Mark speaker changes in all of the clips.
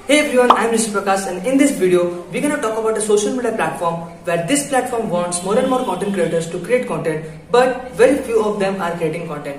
Speaker 1: Hey everyone, I'm Mr. Prakash, and in this video, we're gonna talk about a social media platform where this platform wants more and more content creators to create content, but very few of them are creating content.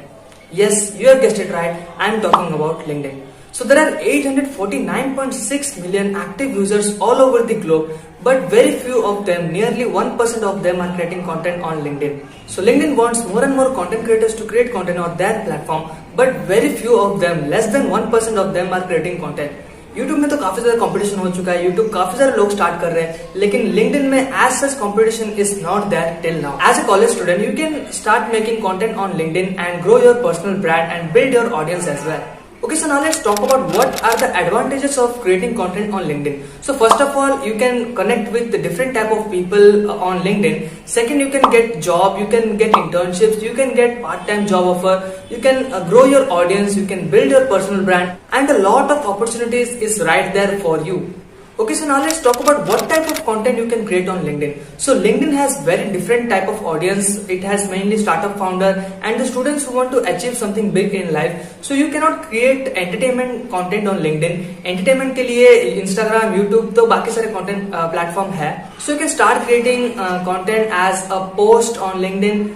Speaker 1: Yes, you have guessed it right, I'm talking about LinkedIn. So there are 849.6 million active users all over the globe, but very few of them, nearly 1% of them are creating content on LinkedIn. So LinkedIn wants more and more content creators to create content on their platform, but very few of them, less than 1% of them are creating content. YouTube में तो काफी ज्यादा competition हो चुका है, YouTube काफी सारे लोग स्टार्ट कर रहे हैं, लेकिन लिंक्डइन में as such competition is not there till now. As a college student you can start making content on LinkedIn and grow your personal brand and build your audience as well. Okay, so now let's talk about what are the advantages of creating content on LinkedIn. So first of all, you can connect with the different type of people on LinkedIn. Second, you can get job, you can get internships, you can get part-time job offer, you can grow your audience, you can build your personal brand, and a lot of opportunities is right there for you. Okay, so now let's talk about what type of content you can create on LinkedIn. So LinkedIn has very different type of audience. It has mainly startup founder and the students who want to achieve something big in life. So you cannot create entertainment content on LinkedIn. Entertainment के लिए Instagram, YouTube तो बाकी सारे content platform है. So you can start creating content as a post on LinkedIn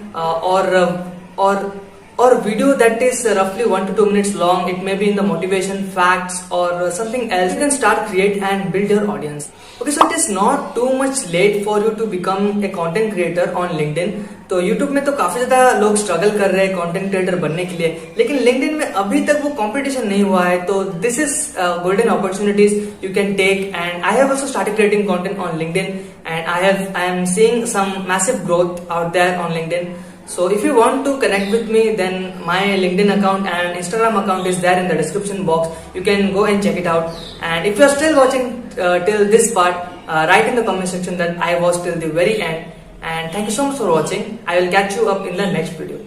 Speaker 1: or video that is roughly 1 to 2 minutes long. It may be in the motivation, facts or something else. You can start create and build your audience. Okay, so it is not too much late for you to become a content creator on LinkedIn. तो YouTube में तो काफी ज्यादा लोग struggle कर रहे हैं content creator बनने के लिए, लेकिन LinkedIn में अभी तक वो कंपटीशन नहीं हुआ है. तो this is golden opportunities you can take and I have also started creating content on LinkedIn and I am seeing some massive growth out there on LinkedIn. So if you want to connect with me, then my LinkedIn account and Instagram account is there in the description box. You can go and check it out. And if you are still watching till this part, write in the comment section that I was till the very end. And thank you so much for watching. I will catch you up in the next video.